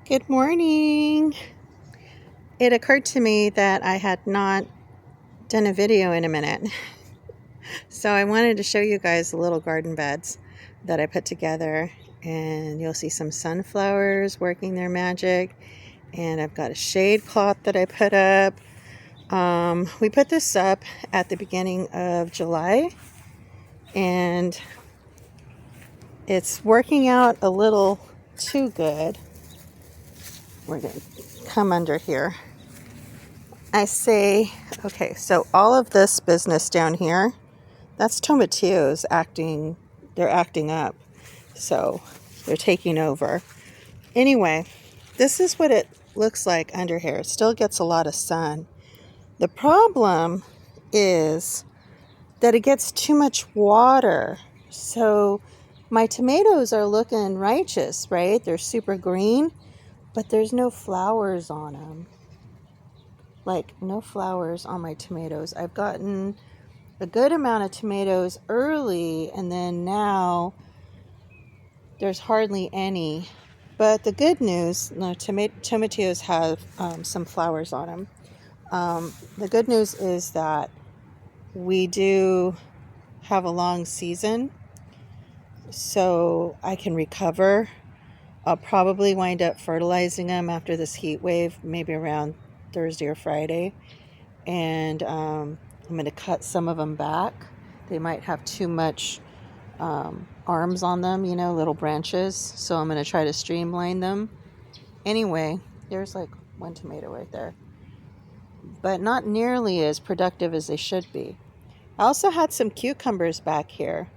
Good morning. It occurred to me that I had not done a video in a minute. So I wanted to show you guys the little garden beds that I put together, and you'll see some sunflowers working their magic. And I've got a shade cloth that I put up. We put this up at the beginning of July, and it's working out a little too good. We're going to come under here. I say, okay, so all of this business down here, that's tomatillos they're acting up. So they're taking over. Anyway, this is what it looks like under here. It still gets a lot of sun. The problem is that it gets too much water. So my tomatoes are looking righteous, right? They're super green, but there's no flowers on them. Like no flowers on my tomatoes. I've gotten a good amount of tomatoes early, and then now there's hardly any. But the good news, no, tomatillos have some flowers on them. The good news is that we do have a long season, so I can recover. I'll probably wind up fertilizing them after this heat wave, maybe around Thursday or Friday. And I'm going to cut some of them back. They might have too much arms on them, little branches. So I'm going to try to streamline them. Anyway, there's like one tomato right there. But not nearly as productive as they should be. I also had some cucumbers back here.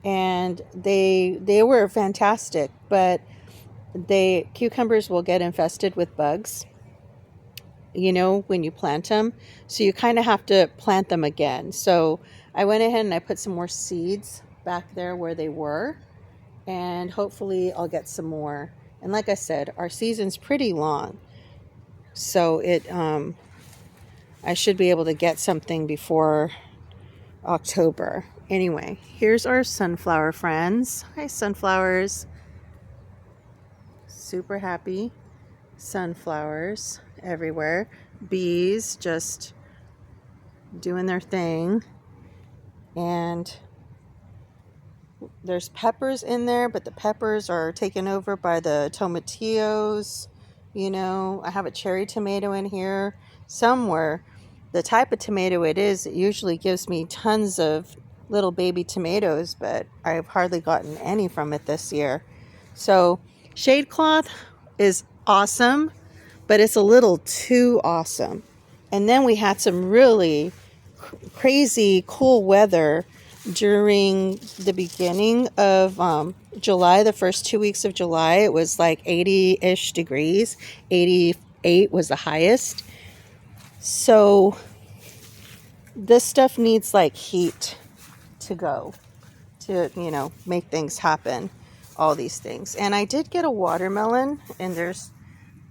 And they were fantastic. But cucumbers will get infested with bugs, when you plant them. So you kind of have to plant them again. So I went ahead and I put some more seeds back there where they were, and hopefully I'll get some more. And like I said, our season's pretty long, so I should be able to get something before October. Anyway, here's our sunflower friends. Hi, sunflowers. Super happy sunflowers everywhere. Bees just doing their thing. And there's peppers in there, but the peppers are taken over by the tomatillos. I have a cherry tomato in here somewhere. The type of tomato it is, it usually gives me tons of little baby tomatoes, but I've hardly gotten any from it this year. So shade cloth is awesome, but it's a little too awesome. And then we had some really crazy cool weather during the beginning of July. The first 2 weeks of July, it was like 80-ish degrees. 88 was the highest. So this stuff needs like heat to go to, make things happen. All these things. And I did get a watermelon, and there's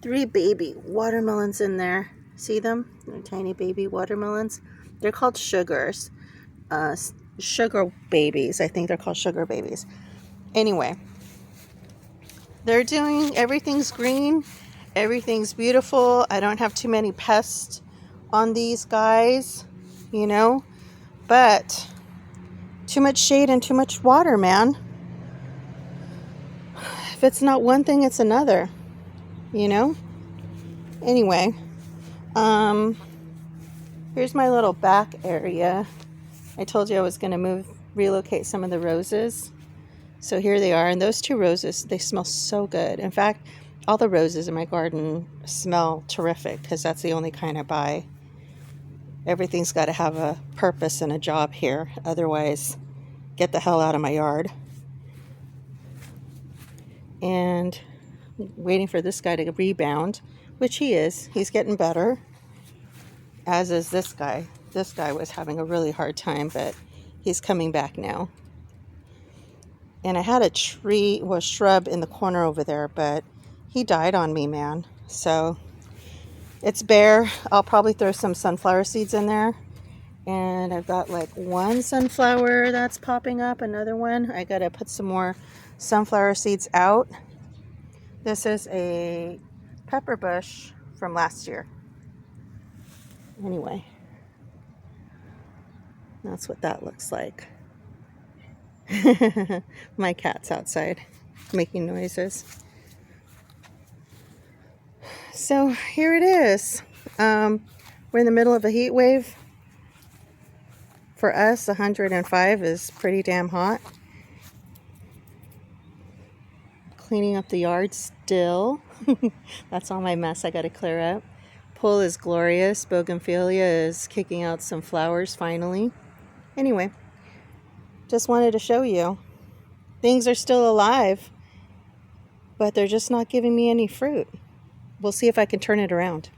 3 baby watermelons in there. See them? They're tiny baby watermelons. They're called sugars. Sugar babies. I think they're called sugar babies. Anyway, everything's green. Everything's beautiful. I don't have too many pests on these guys, but too much shade and too much water, man. If it's not one thing, it's another, Anyway, here's my little back area. I told you I was going to relocate some of the roses. So here they are. And those 2 roses, they smell so good. In fact, all the roses in my garden smell terrific because that's the only kind I buy. Everything's got to have a purpose and a job here. Otherwise, get the hell out of my yard. And waiting for this guy to rebound, which he is. He's getting better, as is this guy. This guy was having a really hard time, but he's coming back now. And I had a shrub in the corner over there, but he died on me, man. So it's bare. I'll probably throw some sunflower seeds in there. And I've got like one sunflower that's popping up, another one. I got to put some more sunflower seeds out. This is a pepper bush from last year. Anyway, that's what that looks like. My cat's outside making noises. So here it is. We're in the middle of a heat wave. For us, 105 is pretty damn hot. Cleaning up the yard still. That's all my mess I got to clear up. Pool is glorious. Bougainvillea is kicking out some flowers finally. Anyway, just wanted to show you. Things are still alive, but they're just not giving me any fruit. We'll see if I can turn it around.